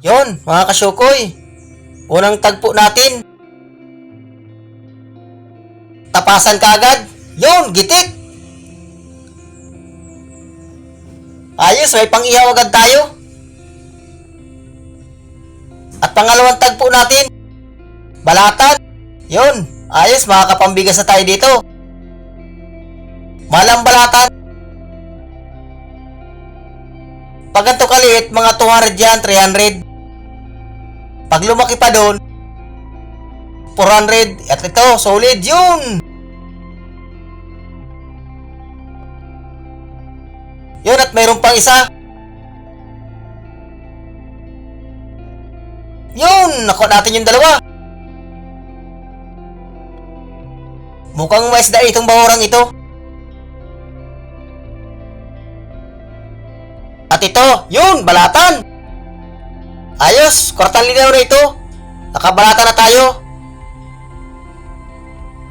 Yon, mga kasyukoy. Unang tagpo natin. Tapasan ka agad. Yon, gitik. Ayos, may pang-ihaw agad tayo. At pangalawang tagpo natin. Balatan. Yon, ayos, makakapambigas na tayo dito. Malang balatan. Pag ganito kaliit, mga 200 yan, 300. Pag lumaki pa doon, 400. At ito, solid yun. Yun, at mayroon pang isa. Yun, nakuha natin yung dalawa. Mukhang maisda itong bahurang ito. At ito, yun, balatan. Ayos, kwartang linaw na ito. Nakabalatan na tayo.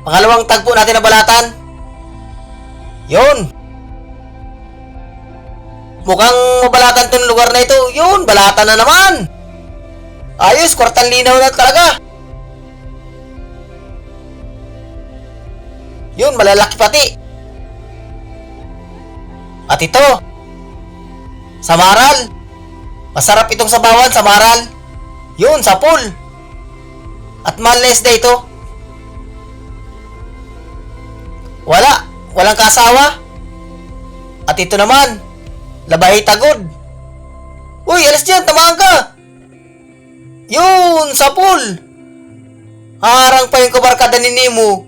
Pangalawang tagpo natin na balatan. Yun. Mukhang mabalatan itong lugar na ito. Yun, balatan na naman. Ayos, kwartang linaw na talaga. Yun, malalaki pati. At ito, samaral. Masarap itong sabawan, samaral. Yun, sa pool. At mahal na isda ito. Walang kasawa. At ito naman, labahay tagod. Uy, alas dyan, tamaan ka. Yun, sa pool. Harang pa yung kabarkada ni Nemo.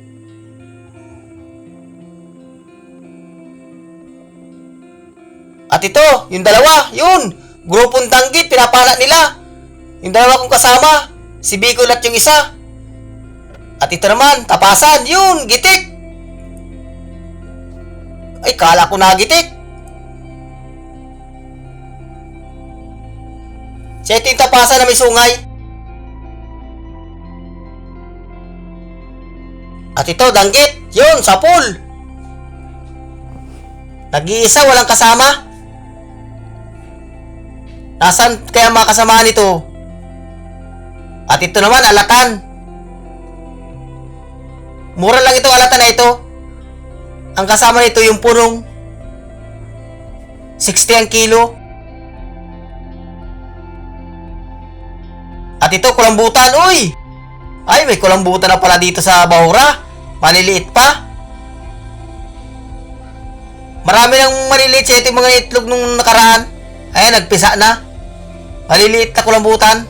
At ito, yung dalawa, yun. Grupong tanggit, pinapala nila. Yung dalawa kong kasama, si Bicol at yung isa. At ito naman, tapasan, yun, gitik. Ay, kala ko nagitik. Siya ito yung tapasan na may sungay. At ito, danggit, yun, sa pool. Nag-iisa, walang kasama. Nasaan kaya mga kasamaan ito? At ito naman, alatan. Mura lang itong alatan na ito. Ang kasama nito yung punong 60 ang kilo. At ito, kulambutan. Uy! Ay, may kulambutan na pala dito sa bahura. Maliliit pa. Marami nang maliliit siya. Ito yung mga itlog nung nakaraan. Ayan, nagpisa na. Maliliit na kulambutan.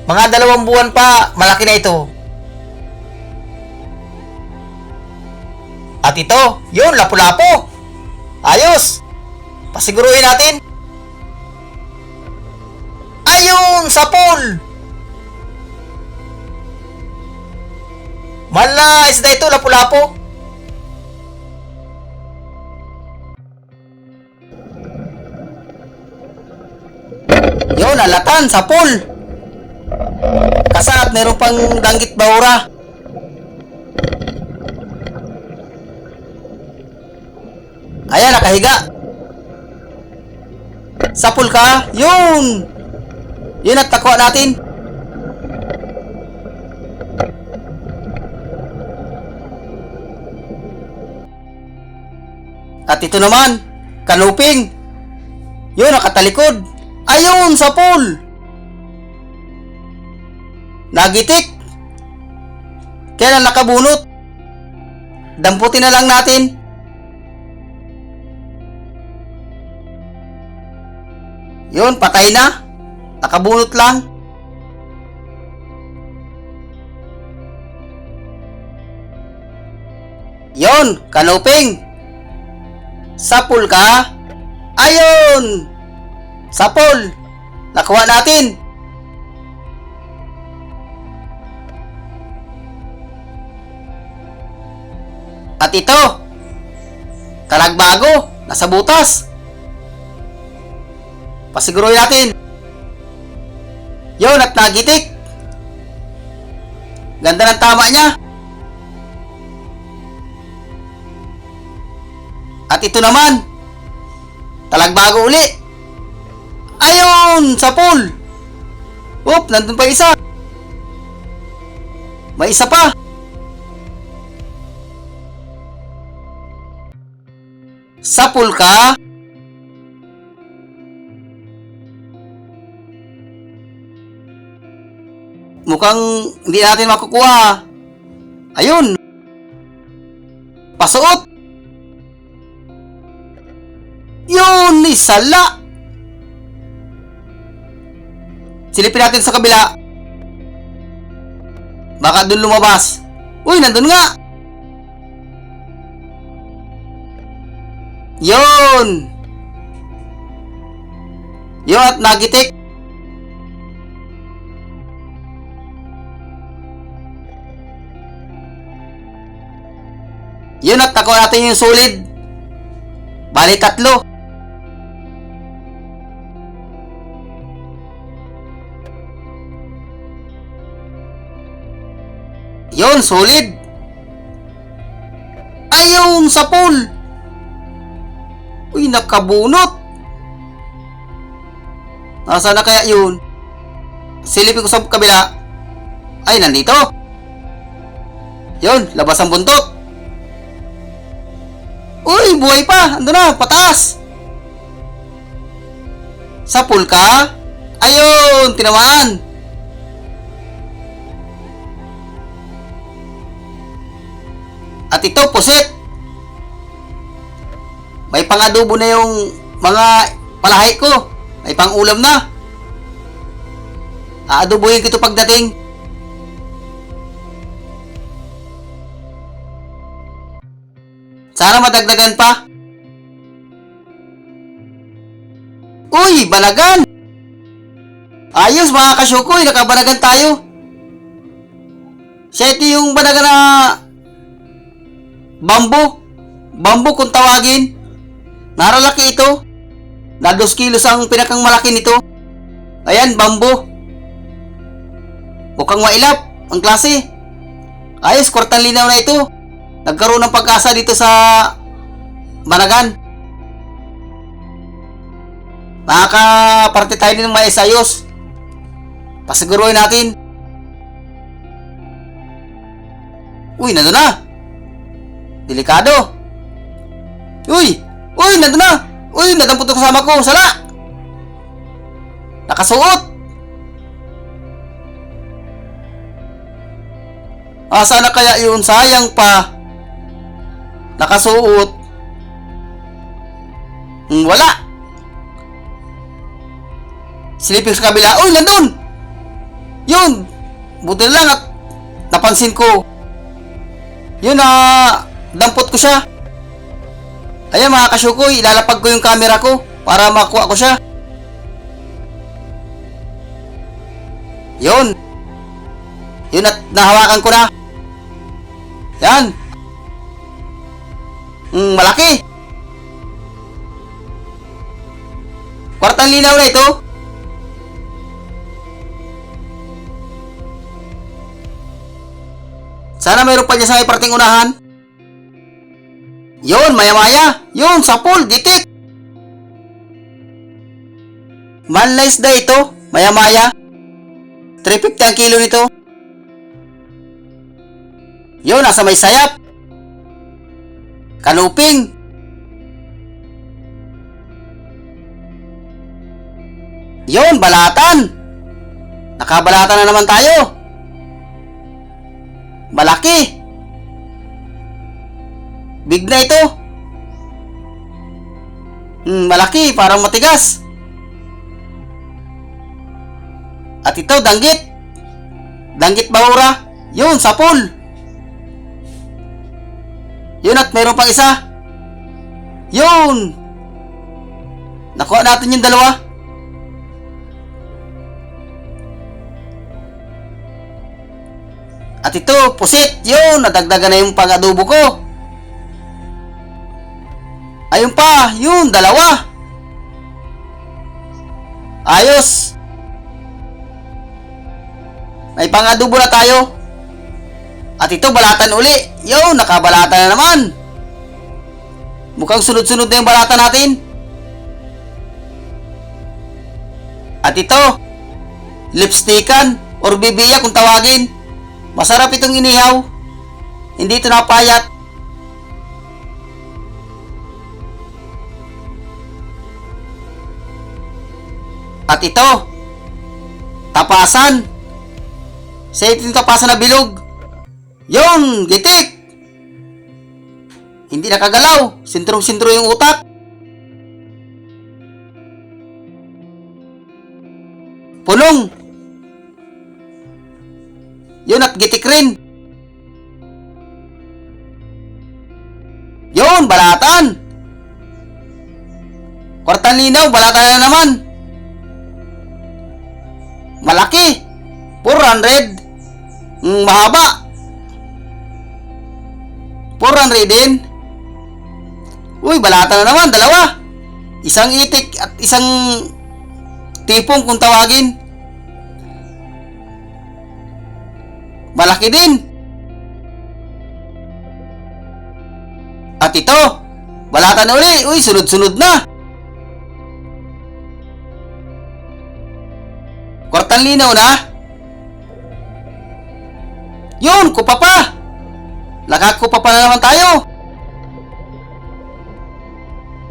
Mga 2 buwan pa, malaki na ito. At ito, yun, lapu-lapo. Ayos. Pasiguruhin natin. Ayun, sa pool. Mahal isda ito, lapu-lapo. Yun, alatan sa pool. Kasat, meron pang danggit bahura. Ayan, nakahiga. Sa pool ka. Yun. Yun at takwa natin. At ito naman, kanuping. Yun, nakatalikod. Ayun, sa pool. Nagitik. Kaya na nakabunot. Damputin na lang natin. Yun, patay na. Nakabunot lang. Yun, kanuping. Sa pool ka. Ayun. Sa pool. Nakuha natin. At ito. Talagbago. Nasa butas. Pasiguruhin natin. Yun, at nagitik. Ganda ng tama niya. At ito naman, talagbago uli. Ayun, sa pool. Oop, nandun pa isa. May isa pa. Sa pool ka? Mukhang hindi natin makukuha. Ayun. Pasuot. Yun, isala. Silipin natin sa kabila. Baka dun lumabas. Uy, nandun nga. Yun. Yun at nagitik. Yun at nakuha natin yung solid. Bali 3. Yun, solid. Ayun, sa pool. Uy, nakabunot. Nasaan na kaya yun? Silipin ko sa kabila. Ay, nandito. Yun, labas ang buntot. Uy, buhay pa. Ando na, pataas. Sa pool ka? Ayun, tinamaan. At ito, pusit. May pang-adobo na yung mga palahay ko. May pang-ulam na. Aadobohin ko ito pagdating. Sana madagdagan pa. Uy, balagan. Ayos mga kasyukoy, nakabalagan tayo. Siya ito yung balagan na bambo. Bambo kung tawagin. Naralaki ito. Na 2 kilos ang pinakang malaki nito. Ayan, bambo. Mukhang mailap ang klase. Ayos, kwartang linaw na ito. Nagkaroon ng pag-asa dito sa Banagan. Makakaparte tayo din ng mais ayos. Pasiguruhin natin. Uy, nandun na. Delikado. Uy, nandun na. Uy, nadampot ang kasama ko. Sala. Nakasuot. Sana kaya yun? Sayang pa. Nakasuot. Wala. Silipin sa kabila. Uy, nandun. Yun. Buti na lang at napansin ko. Yun, dampot ko siya. Ayan mga kasyukoy, ilalapag ko yung camera ko para makuha ko siya. Yun. Yun at nahawakan ko na. Yan. Malaki. Kwartang linaw na ito. Sana mayroon pa dyan sa may parting unahan. Yun, maya-maya. Yun, sa pool, gitik. Manlays na ito. Maya-maya. 350 ang kilo nito. Yun, nasa may sayap. Kanuping. Yun, balatan. Nakabalatan na naman tayo. Malaki. Big na ito. Malaki, parang matigas. At ito, danggit. Danggit bahura. Yun, sa pool. Yun at mayroon pang isa. Yun. Nakuha natin yung dalawa. At ito, pusit. Yun, nadagdagan na yung pang-adobo ko. Ayun pa, yun, dalawa. Ayos. May pang-adobo na tayo. At ito, balatan uli. Yun, nakabalatan na naman. Mukhang sunod-sunod na yung balata natin. At ito, lipstickan or bibiya kung tawagin. Masarap itong inihaw. Hindi ito napayat. At ito, tapasan. Sa itong tapasan na bilog. Yun, gitik. Hindi nakagalaw. Sintrong-sintro yung utak. Punong. Yun at gitik rin. Yun, balatan. Kwartang linaw, balatan na naman. Malaki. 400. Mahaba. 400 din. Uy, balatan na naman, dalawa. Isang itik at isang tipong kung tawagin. Malaki din. At ito, balatan na uli. Uy, sunod-sunod na. Kwartang linaw na. Yun, kupa pa. Nakakupa pa na naman tayo.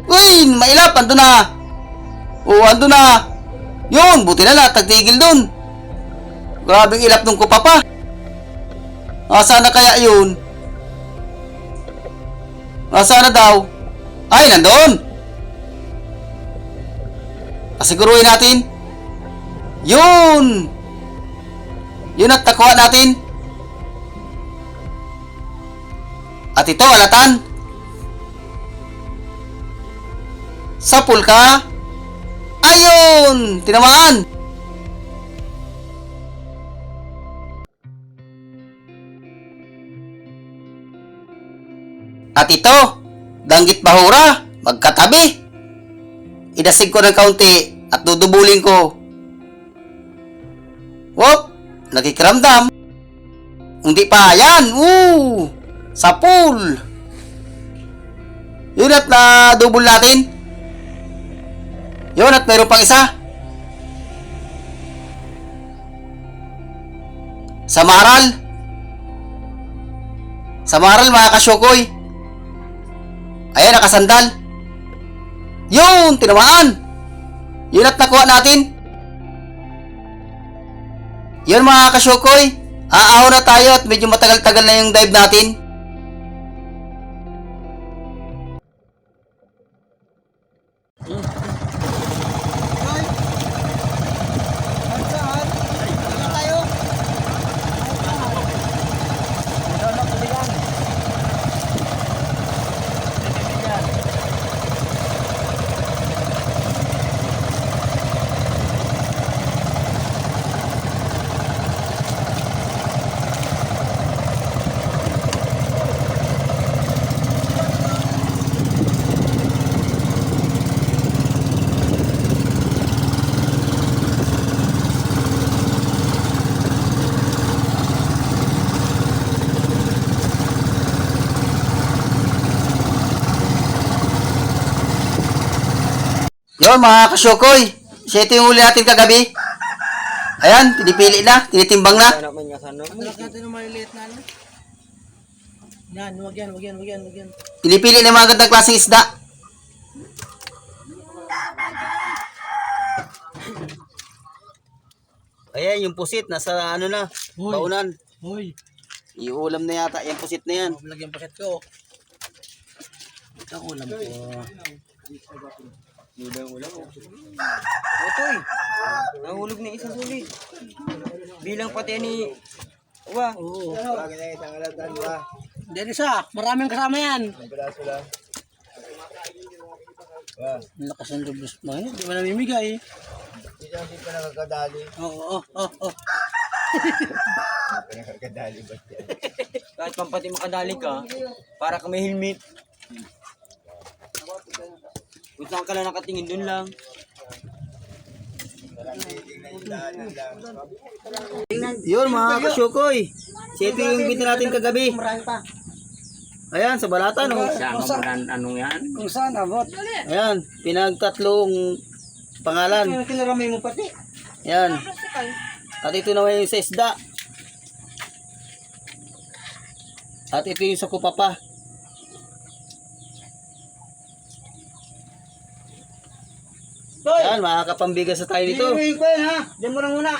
Uy, mailap, ando na. Oo, ando na. Yun, buti na lang, tagtigil dun. Grabing ilap nung kupa pa. Sana kaya yun? Sana daw? Ay, nandun. Pasiguruhin natin. Yun. Yun at nakuha natin. At ito, alatan. Sapul ka. Ayun! Tinamaan. At ito, danggit bahura. Magkatabi. Idasig ko ng kaunti at dudubulin ko. Wop! Nakikiramdam. Hindi pa. Yan! Sapul! Yun at na double natin. Yun at mayroon pang isa. Samaral. Samaral mga kasyokoy. Ayan, nakasandal. Yun! Tinamaan. Yun at nakuha natin. Yun mga kasyokoy, aahaw na tayo at medyo matagal-tagal na yung dive natin. Yun mga kasyokoy, siya ito yung huli natin kagabi. Ayan, pinipili na, tinitimbang na. Tulak natin ng maliliit na ano. Yan, wag yan. Pinipili na mga gandang klaseng isda. Ayan, yung pusit, nasa ano na, Hoy. baunan. Hoy, Iulam na yata, yung pusit na yan. lagyan paket ko. Ito ulam ko. Otoy, nahulog na isang sulit. Bilang pati ni Uwa. Oo. Yan isa, maraming kasama yan. Ang lakas ng lubos mo. Hindi mo namimigay. Hindi pa nakakadali. Oo. Nakakadali ba yan? Kahit pampati makadali ka, para ka may helmet. Kung saan ka lang nakatingin, dun lang. Yun mga kasyokoy, siya ito yung binti natin kagabi. Ayan, sa balatan, oh. Anong yan? Kung saan abot. Ayan, pinagtatlong pangalan. Kinaramay mo pati. Ayan. At ito naman yung sa isda. At ito yung sa kupapa. Ayan, makakapambigas na tayo dito. Iuwiin ko yan ha. Diyan mo lang muna.